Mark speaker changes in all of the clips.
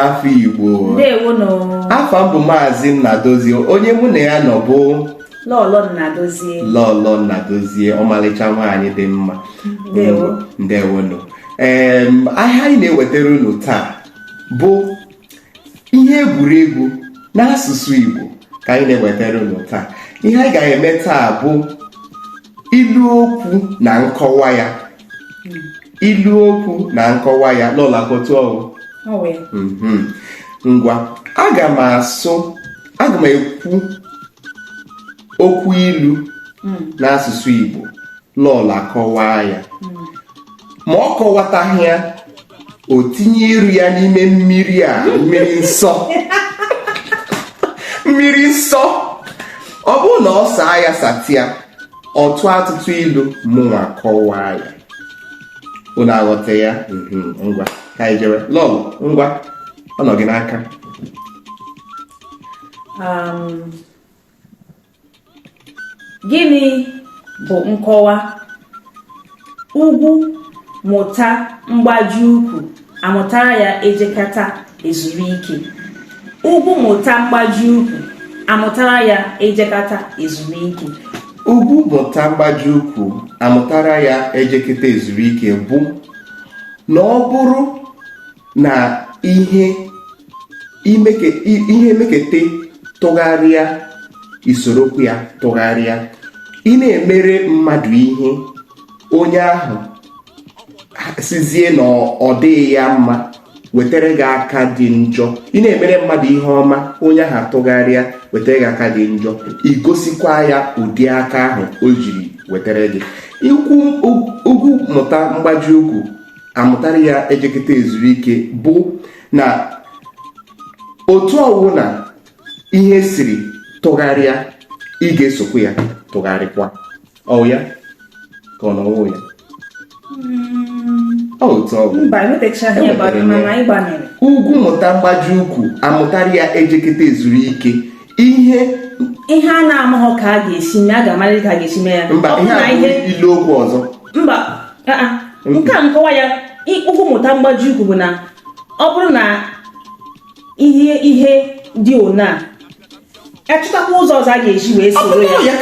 Speaker 1: afọ Igbo.
Speaker 2: Ndewono.
Speaker 1: Afọ m bụ Mazi NNADOZIE. Onye mụ na ya nọ bụ
Speaker 2: LOLO NNADOZIE.
Speaker 1: LOLO NNADOZIE, ọmalịcha nwaanyị dị mma. Ndewono. Ahịa anyị na-ewetara unu taa bụ ihe egwuregwu n'asụsụ Igbo ka anyị na-ewetara unu taa. Ihe anyị ga-eme taa bụ ilu okwu na nkọwa ya. Ilu okwu na nkọwa ya n'ụlọakwụkwọ ọgwụ. Ngwa, aga m ekwu okwu ilu n'asụsụ Igbo lọla kọwaa ya. Ma ọ kọwataghị ya, o tinye iru ya n'ime mmiri nsọ. Mmiri nsọ. Ọ bụrụ na ọ saa ya satịa, ọ tụọ atụtụ ilu mụnwa kọwaa ya. Unu aghọta ya? Ngwa ka anyị jere. Lọlọ, ngwa, ọ nọ gị n'aka.
Speaker 2: Gịnị bụ nkọwa? Ugwu mụta mgbaji ukwu, amụtara ya ejekata ezuru ike. Ugwu mụta mgbaji ukwu, amụtara ya ejekata ezuru ike.
Speaker 1: Ugwu mụta mgbaji ukwu, amụtara ya ejekata ezuru ike bụ na ọ bụrụ na ihe mekete tụgharịa, isorokwu ya tụgharịa, ị na-emere mmadụ ihe, onye ahụ sizie na ọ dịghị ya mma, wetara gị aka dị njọ. Ị na-emere mmadụ ihe ọma, onye ahụ tụgharịa wetara gị aka dị njọ, igosikwa ya ụdị aka ahụ o jiri wetara gị. Ugwu mụta mgbaji ukwu, amụtara ya ejekata ezuru ike bụ na otu ọwụna ihe siri tụgharịa, ị ga-esokwa ya tụgharịkwa. Ọ ya ka ọ nọwụ ya? Otu ọ bụ. Ugwu mụta mgbaji ukwu, amụtara ya ejekata ezuru ike. Ihe
Speaker 2: a na-amaghị ka a ga-esi mee, a ga-amarị ka a ga-esi mee ya.
Speaker 1: Mba, ihe ilu okwu ọzọ.
Speaker 2: Mba, nke a nkọwa ya. Ugwu mụta mgbaji ukwu bụ na ọ bụrụ na ihe dị ona, achọtakwa ụzọ ọzọ a ga-eji wee soro ya.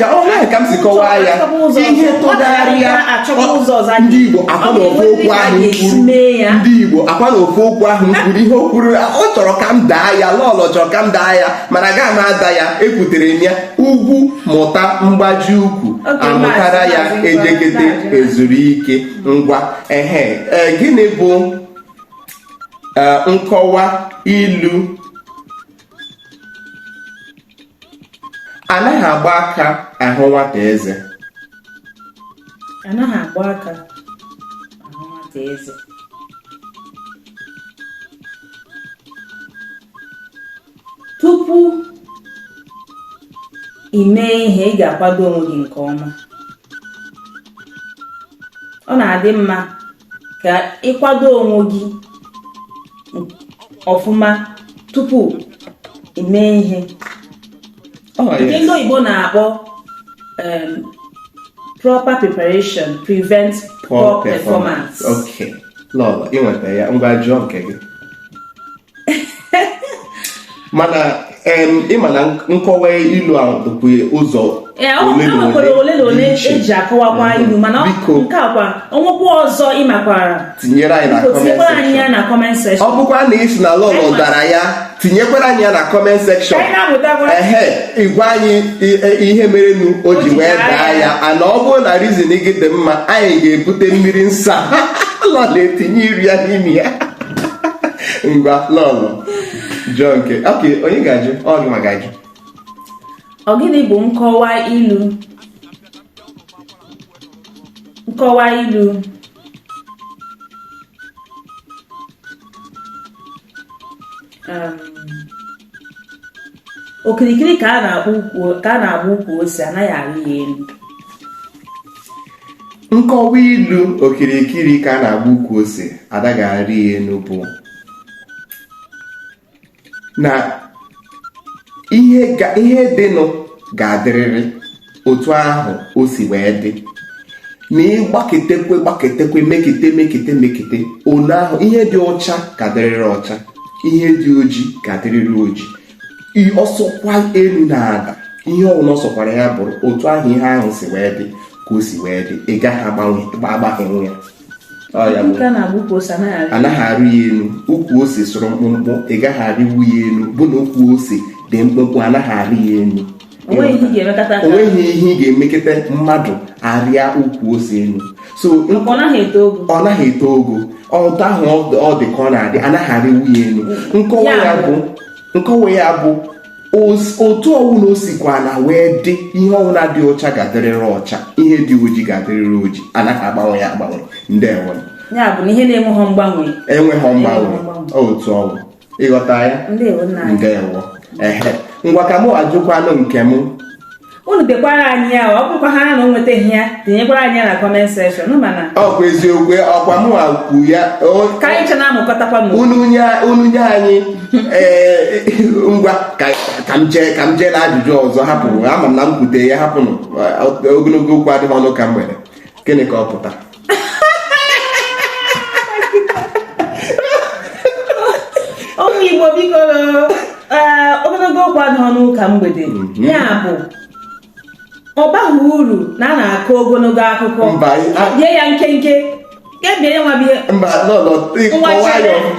Speaker 1: Ka m si kọwaa ya, ihe tụgharịa, ndị Igbo akwa na ofe okwu ahụ kwuru. Ndị Igbo akwa na ofe okwu ahụ kwuru ihe o kwuru. Ọ chọrọ ka m daa ya, Lọlọ chọrọ ka m daa ya, mana agaghị m ada ya. Ekwutere m ya. Ugwu mụta mgbaji ukwu, amụtara ya ejekete ezuru ike. Ngwa, gịnị bụ nkọwa ilu? Anaghị agba aka ahụ nwata eze.
Speaker 2: Anaghị agba aka ahụ nwata eze. Tupu ị mee ihe, ị ga-akwado onwe gị nke ọma. Ọ na-adị mma ka ịkwado onwe gị ọfụma tupu ị mee ihe. Nke ndị oyibo na-akpọ proper preparation prevents poor performance.
Speaker 1: Okay, Lọlọ, ị nweta ya. Ngwa jụọ nke gị. Mana ịma na nkọwa ilu ahụ dịkwa ụzọ
Speaker 2: ole na ole eji akọwakwa ilu, mana nke akwa onwekwa ọzọ ịmakwara,
Speaker 1: tinyere anyị
Speaker 2: na comment section.
Speaker 1: Ọ bụkwa na isi na Lọlọ dara ya, tinyekwara anyị ya na comment section. Igwe anyị ihe merenụ o ji wee daa ya. Ana ọ bụrụ na reason gị dị mma, anyị ga-ebute mmiri nsa. Lọlọ etinye iri ya n'ime ya. Ngwa Lọlọ jụọ nke. Okay, onye ga-ajụ? Ọ gị ma ga-ajụ.
Speaker 2: Ọ gịnị bụ nkọwa ilu? Nkọwa ilu. Okirikiri ka a na-agba ukwu ose, anaghị arị ya elu.
Speaker 1: Nkọwa ilu okirikiri ka a na-agba ukwu ose, adaghị arị ya elu bụ na ihe dịnụ ga-adịrịrị otu ahụ o si wee dị. Na ịgbaketekwe mekete one ahụ ihe dị ọcha ka dịrịrị ọcha, ihe dị oji ga-adịrịrị oji. Ọsọkwa elu na ada, ihe ọbụla ọsọkwara ya bụrụ otu ahụ ihe ahụ si wee dị ka o si wee dị, ị gaghị agbaghenwu ya. Anaghị arị ya elu. Ukwu ose sụrụ mkpụmkpụ, ị gaghị arịwu ya elu. Bụ na ukwu ose dị mkpụmkpụ, anaghị arị ya elu. Onweghị ihe ị ga-emekọta mmadụ arịa ukwu ose elu. So
Speaker 2: ọ naghị
Speaker 1: eto ogo. Ọtụ ahụ ọ dị ka ọ na-adị, anaghị arịwu ya elu. Nkọwa ya bụ otu ọwụna o sikwa na wee dị, ihe ọwụna dị ọcha ga-adịrịrị ọcha, ihe dị oji ga-adịrịrị oji, anaghị agbanwe ya agbanwe. Ndewo.
Speaker 2: Ya bụ na ihe na-enweghị mgbanwe
Speaker 1: otu ọwụ. Ịghọta ya? Ndewo. Ngwa ka mụ ajụkwanụ nke m.
Speaker 2: Unu dekwara anyị ya, ọ bụkwa ha na o nwetaghị ya, tinyekwara anyị na comment section.
Speaker 1: Ọkwa eziokwu, ọkwa mụ akwu ya
Speaker 2: ka anyị chena amụkọtakwa m.
Speaker 1: Unu nye anyị ngwa ka m jee na ajụjụ ọzọ. Hapụ, ama m na m kwute ya, hapụnụ. Ogologo okwu adịghị ọnụ ka mgbede. Gịnị ka ọ pụta?
Speaker 2: Ụmụ Igbo biko, ogologo okwu adịghị ọnụ ka mgbede. Ya bụ ọ baghị uru na a na-akọ ogologo akụkọ. Bie ya nkenke, bie ya nwabihe.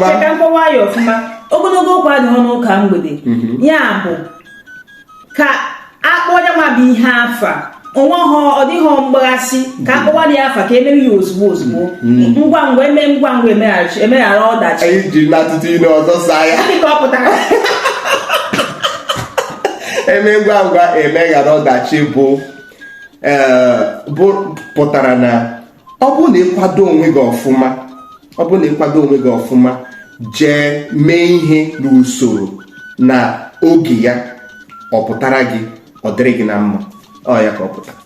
Speaker 2: Cheka nkọwa ya ọfụma. Ogologo okwu adịghị ọnụ ka mgbede. Ya bụ ka akpọ ya nwabi ihe afa, ọ dịghị mgbaghasị, ka akpọwa ya afa ka emere ya ozugbo ngwa ngwa emeghara ọdachi.
Speaker 1: Anyị ji n'atụtụ ile ọzọ saa ya
Speaker 2: ka ọ pụtara.
Speaker 1: Eme ngwa ngwa emeghara ọdachi bụ pụtara na ọ bụ na ịkwado onwe gị ọfụma, jee mee ihe n'usoro na oge ya, ọ pụtara gị, ọ dịrị gị na mma. Ọ ya ka ọ pụtara.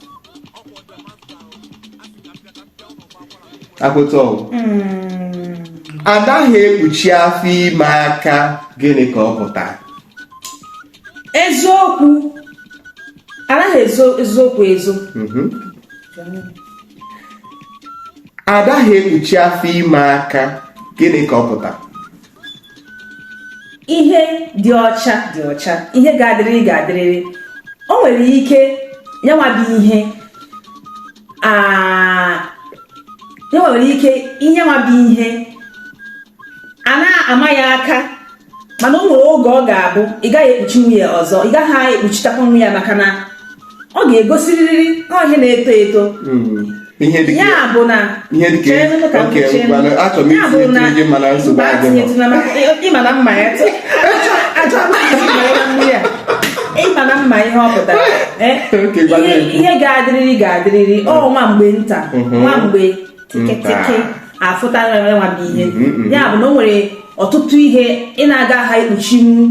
Speaker 1: Akwụta ọgwụ anaghị ekpuchi afọ ime aka. Gịnị ka ọ pụtara?
Speaker 2: Eziokwu, anaghị eziokwu ezo.
Speaker 1: Anaghị ekpuchi afọ ime aka. Gịnị ka ọ pụtara?
Speaker 2: Ihe dị ọcha dị ọcha, ihe ga-adịrịrị. O nwere ike nyanwabi ihe a na-ama ya aka, mana o nwere oge ọ ga-abụ ị gaghị ekpuchi nwunye ọzọ, ị gaghị ekpuchitakwa nwunye ya, maka na ọ ga-egosirịrị ihe na-eto eto. Ya bụ na ịma na mma ya ịma na mma ihe ọ pụtara. Ihe ga-adịrịrị nwa mgbe nta, nwa mgbe tike afụtara nwabi ihe. Ya bụ na o nwere ọtụtụ ihe ị na-aga ha ekpuchinwu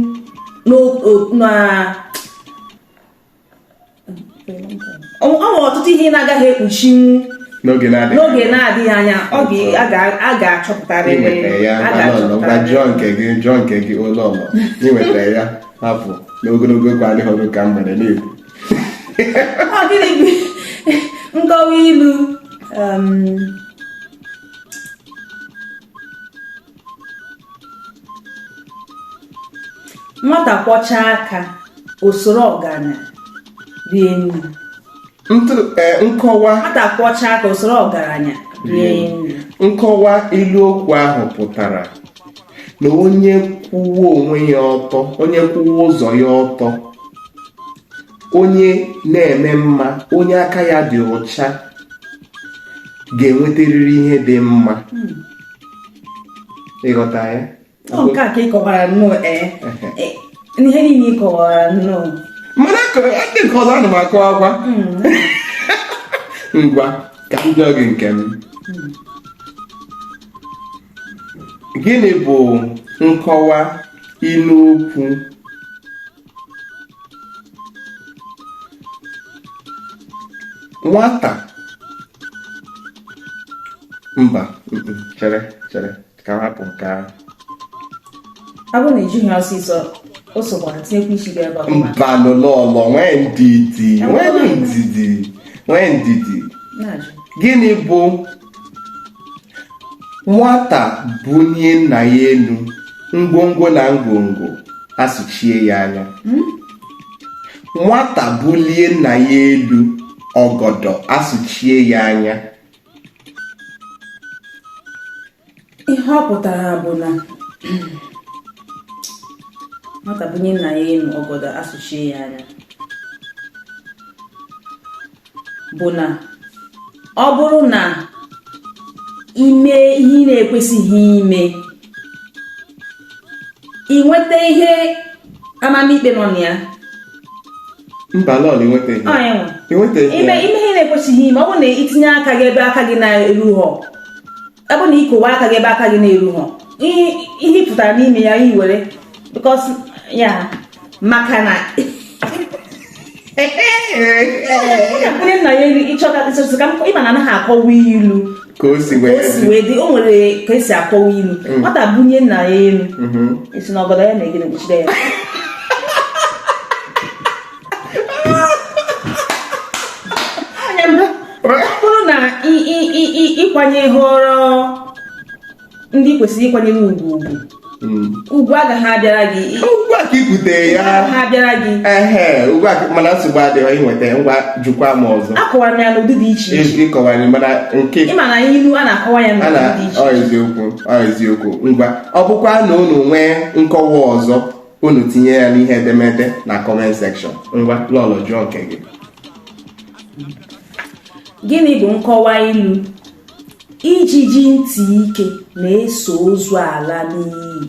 Speaker 2: n'oge na-adịghị anya. A ga-achọpụtarịrị
Speaker 1: jụọ nke gị ụlọ inwetara ya. Hapụ n'ogologo okwu adịghị ọnụ ka mgbede na-ekwu.
Speaker 2: Nkọwa ilu. Nwata kwọchaa aka, osoro ọgaranya rie nri. Nwata kwọchaa aka, osoro ọgaranya rie nri.
Speaker 1: Nkọwa ilu okwu ahụ pụtara na onye kwụwa onwe ya ọtọ, onye kwụwa ụzọ ya ọtọ, onye na-eme mma, onye aka ya dị ọcha, ga-enwetarịrị ihe dị mma. Ịghọta ya?
Speaker 2: Nke a ka ị kọwara nnọọ. Ihe niile ị kọwara nnọọ.
Speaker 1: Mana ndị nke ọzọ ana m akọwakwa. Ngwa ka m jụọ gị nke m. Gịnị bụ nkọwa ilu okwu nwata? Mba, chere ka m hapụ nke ahụ.
Speaker 2: Abụ na ejighị ọsịsọ, o sokwara tinyekwa isi gị ebe a.
Speaker 1: Mba lọlọ, nwee ndidi. Gịnị bụ nwata bunye nna ya elu, ngwongwo na ngwongwo asụchie ya anya. Nwata bulie nna ya elu, ọgọdọ asụchie ya anya.
Speaker 2: Ihe ọ pụtara bụ na nwata bunye nna ya elu, ọgọdọ asụchie ya anya bụ na ọ bụrụ na ime ihe ị na-ekwesịghị ime, ị nweta ihe amamikpe nọ na ya.
Speaker 1: Mba, lọl, ime
Speaker 2: ihe na-ekwesịghị ime. Ọ bụrụ na itinye aka gị ebe aka gị na-eru họ, ọ bụrụ na ikowe aka gị ebe aka gị na-eru họ, ihe pụtara n'ime ya iwere, because ya maka na onye nna ya ịchọta ka ịma na anaghị akọwa ilu
Speaker 1: ka o si
Speaker 2: wee dị. O nwere ka esi akọwa ilu. Nwata bunye nna ya elu, esi na ọgọdọ ya na-egide kpuchide ya. Ọ bụrụ na ịkwanye họrọ ndị kwesịrị ịkwanyere ugwu ugwu agaghị abịara gị.
Speaker 1: Ugwu a ka ibute ya
Speaker 2: agaghị abịara gị.
Speaker 1: Ugwu a mana nsogbu adịghị inweta ngwa jukwa m ọzọ.
Speaker 2: Akọwara m ya n'ụdị dị iche iche.
Speaker 1: Ịkọwara mana nke
Speaker 2: ịma na ilu a na-akọwa ya n'ụdị dị iche
Speaker 1: iche. Eziokwu. Ngwa ọ bụkwa na unu nwee nkọwa ọzọ, unu tinye ya n'ihe edemede na comment section. Ngwa lọlọ jụọ nke gị.
Speaker 2: Gịnị bụ nkọwa ilu? Ijiji ntị ike na-eso ozu ala n'iyi.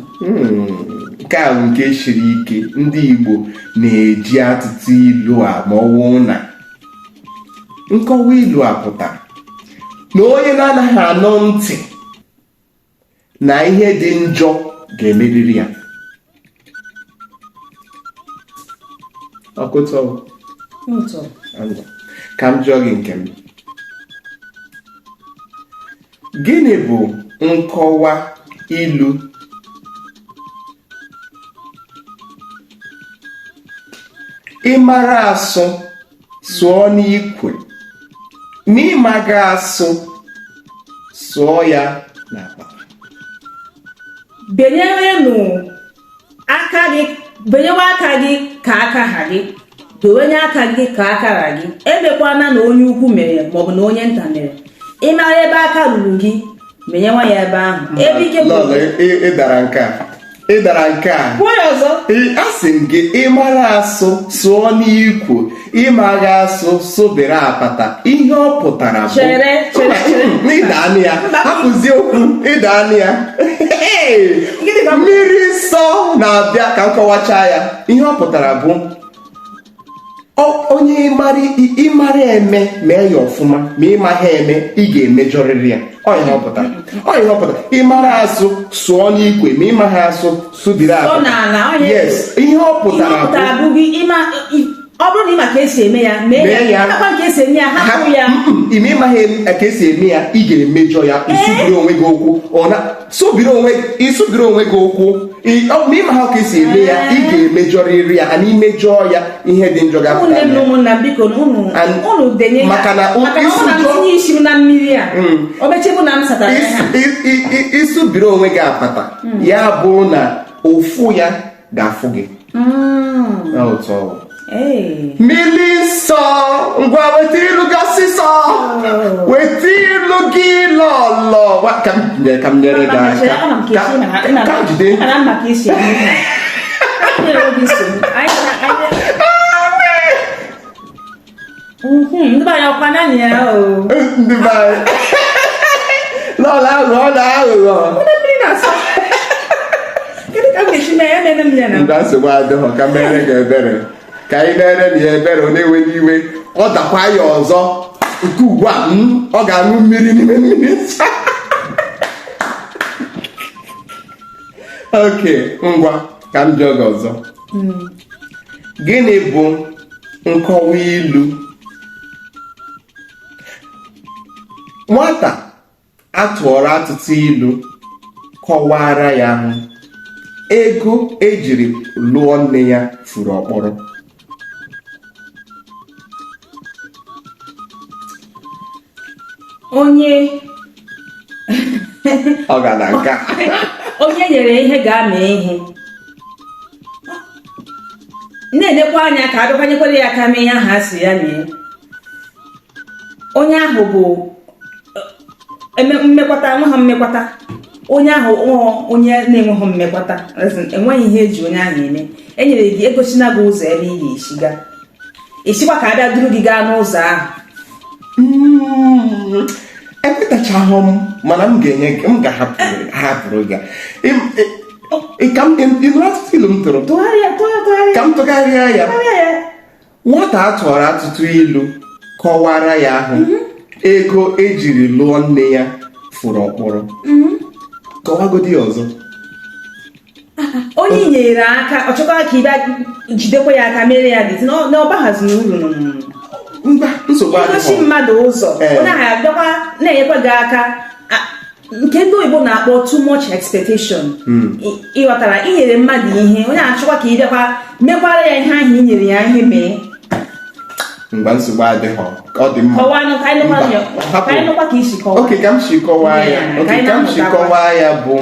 Speaker 1: Nke a bụ nke siri ike. Ndị Igbo na-eji atụtụ ilu a ma ọwụ na nkọwa ilu a pụtara na onye na-anaghị anọ ntị na ihe dị njọ ga-emeriri ya. Ọkụtọ ka m jụọ gị nke m. Gịnị bụ nkọwa ilu? Ịmara asụ sụọ n'ikwe, ma ịmaghị asụ sụọ ya n'akpa.
Speaker 2: Benyewe aka gị ka akara gị, dowenye aka gị ka akara gị. Emekwana na onye ukwu mere maọbụ na onye nta mere. Ị mara ebe aka ruru gị, menyewa ya ebe ahụ. Ebe ike bụ
Speaker 1: ịdara nke a
Speaker 2: kwuo ya ọzọ.
Speaker 1: Asị m gị, ịmara asụ sụọ n'ikwo, ịmaghị asụ sobere apata. Ihe ọ pụtara bụ ịda anụ ya. Hapụzie okwu ịda anụ ya. Mmiri nsọ na-abịa ka nkọwacha ya. Ihe ọ pụtara bụ onye ịmara eme mee ya ọfụma, ma ịmaghị eme ị ga-emejọrịrị ya. Ọ ihe ọ pụtara. Ịmara asụ sụọ n'ikwe, ma ịmaghị asụ sụbiri apata. Yes, ihe ọ pụtara bụ
Speaker 2: ọ bụrụ na ịma ka esi eme ya, mee ya. Akwa ka esi eme ya, hapụ ya.
Speaker 1: Ime ịmaghị ka esi eme ya, ị ga-emejọ ya. Isubiri onwe gị okwu. Isubiri onwe gị okwu. Ma ịmaghị ka esi eme ya, ị ga-emejọrịrị ya. Ana imejọ ya, ihe dị njọ ga-apụta ya.
Speaker 2: Ụmụnna biko unu denye ya.
Speaker 1: Maka na
Speaker 2: tinye isi m na mmiri a, o mechebụ na m satara ya.
Speaker 1: Isubiri onwe gị apata, ya bụ na ụfụ ya ga-afụ gị. Mmiri nsọ, ngwa weta ilu gị ọsịsọ. Weta ilu gị lọlọ. Ka m nyere gị aka. Ka jide.
Speaker 2: Ndị banyere ọkwa naanị ya o.
Speaker 1: Ndị banyere lọlọ aghụghọ.
Speaker 2: Kedu ka m ga-esi mee ya mere m ya na?
Speaker 1: Ndị nsogbu adịghị ka mere gị ebere. Ka anyị na-ere na ya ebere, ọ na-enweghị iwe. Ọ dakwa ya ọzọ. Nke ugbu a ọ ga-aṅụ mmiri n'ime mmiri nsọ. Oke, ngwa ka m jụọ gị ọzọ. Gịnị bụ nkọwa ilu? Nwata atụọrọ atụtụ ilu kọwara ya ahụ. Ego ejiri lụọ nne ya furu ọkpọrọ.
Speaker 2: Onye
Speaker 1: ọ ga na nka
Speaker 2: onye nyere ihe ga-ama ihe na-enekwa anya ka adọbanyekwere ya aka mee ihe ahụ a sị ya mee. Onye ahụ bụ mmekwata, nwe ha mmekwata. Onye ahụ onye na-enweghị mmekwata, enweghị ihe eji onye ahụ eme. Enyere gị egosina gị ụzọ ebe ị ga-esiga, esikwa ka abịa duru gị gaa n'ụzọ ahụ.
Speaker 1: Ekwetachahụ m, mana m ga-ahapụrụ gị ka m ịnụ ọtụtụ ilu m tụrụ ka m tụgharịa ya. Nwata a tụọrọ atụtụ ilu kọwara ya ahụ ego ejiri lụọ nne ya fụrụ ọkpọrọ. Kọwagodi ọzọ.
Speaker 2: Onye nyere aka, ọ chọkwara ka ị bịa jidekwa ya aka mere ya dị na ọ baghaziri uru.
Speaker 1: Nsogbu
Speaker 2: igosi mmadụ ụzọ, onye ahụ abịakwa na-enyekwa gị aka, nke ndị oyibo na-akpọ too much expectation. Ịghọtara, inyere mmadụ ihe, onye achọkwa ka ị bịakwa mekwara ya ihe ahụ i nyere ya ihe mee.
Speaker 1: Mgbe nsogbu adịghị, ọ dị mma.
Speaker 2: Kọwanụ ka anyị nụkwa ka isi kọwaa.
Speaker 1: Oke, ka m si kọwaa ya bụ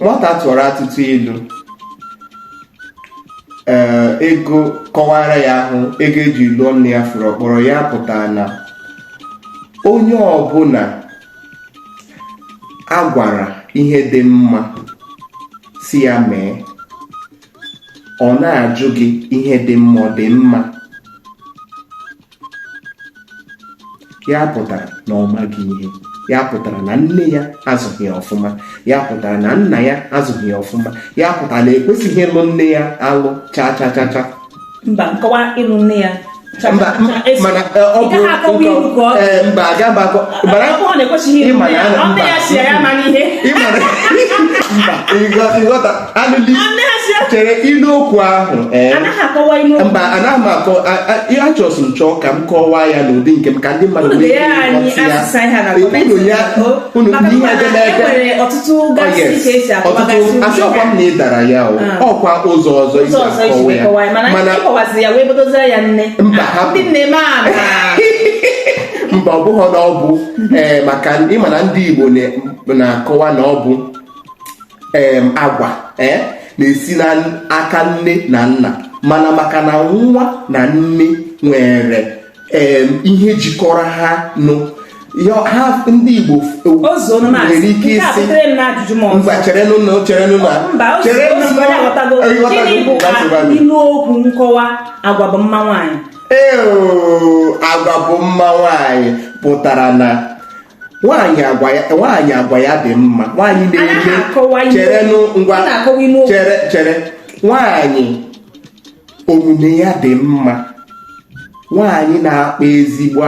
Speaker 1: nwata tụọrọ atụtụ ilu, ego kọwara ya ahụ ego eji lụọ nne ya fụrụ ọkpọrọ. Ya pụtara na onye ọbụla a gwara ihe dị mma si ya mee, ọ na-ajụ gị ihe dị mma, ọ dị mma, ya pụtara na ọ maghị ihe. Ya pụtara na nne ya azụghị ya ọfụma, ya pụtara na nna ya azụghị ya ọfụma, ya pụtara na ekwesịghị ịlụ nne ya alụ cha cha cha cha.
Speaker 2: Mba, nkọwa ịlụ nne ya
Speaker 1: mana ọ bụ mba agaba ịghọta anụli chere ilu okwu ahụ. Mba, anaghị m akọ ihe achọsụ m chọọ ka m kọwaa ya n'ụdị nke m, ka ndị mmadụ achọkwa m na ị dara ya ọkwa ụzọ ọzọ isi akọwa ya, mana mba ọ bụghị na ọ bụ maka ịma na ndị Igbo na-akọwa na ọ bụ agwa na-esi n'aka nne na nna, mana maka na nwa na nne nwere ihe jikọrọ ha nụ, ha ndị Igbo nwere ike isi
Speaker 2: ilu okwu nkọwa agwa bụ mma nwaanyị.
Speaker 1: Agwa bụ mma nwaanyị pụtara na nwaanyị agwa ya dị mma. Nwaanyị na-eme chere nwaanyị omume ya dị mma. Nwaanyị na-akpa ezigbo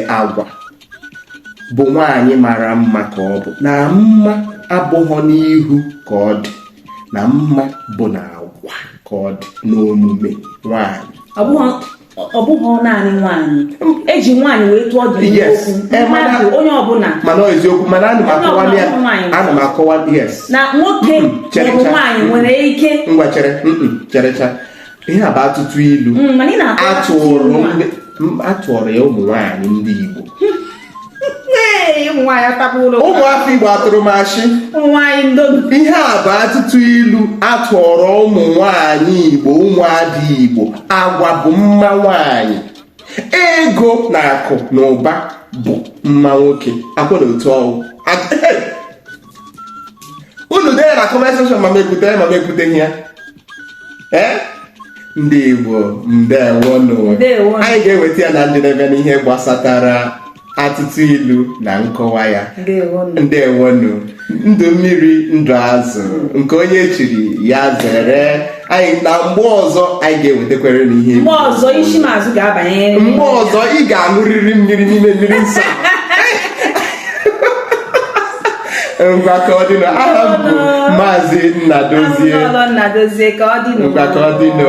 Speaker 1: agwa bụ nwaanyị mara mma ka ọ bụ. Na mma abụghị n'ihu ka ọ dị, na mma bụ na agwa ka ọ dị n'omume nwaanyị.
Speaker 2: Ọ bụghị naanị nwaanyị, eji nwaanyị wee tụọ dị mmadụ onye ọbụla.
Speaker 1: Mana eziokwu, mana ana m akọwa
Speaker 2: na nwoke maọbụ nwaanyị nwere ike.
Speaker 1: Ngwa cherecha, ihe a bụ atụtụ ilu atụọrọ ya ụmụ nwaanyị ndị Igbo. Ụmụafọ Igbo atụrụ m ashị. Ihe a bụ atụtụ ilu atụọrọ ụmụ nwaanyị Igbo, ụmụada Igbo. Agwa bụ mma nwaanyị, ego na akụ na ụba bụ mma nwoke. Akwa na otu ọwụ unu dee na conversation ma mekwuteghị ya. Ndị Igbo ndewonụ. Anyị ga-eweta ya na njedebe n'ihe gbasatara atụtụ ilu na nkọwa ya. Ndewonụ. Ndụ mmiri ndụ azụ, nke onye chiri ya zere. Anyị na mgbe ọzọ anyị ga-ewetakwere n'ihe.
Speaker 2: Mgbe ọzọ isi mazụ ga-abanye.
Speaker 1: Mgbe ọzọ ị ga-aṅụrịrị mmiri n'ime mmiri nsọ. Ngwa ka ọ dịnụ. Aha m bụ Mazi Nnadozie.
Speaker 2: Nnadozie ka ọ dịnụ.
Speaker 1: Ngwa ka ọ dịnụ.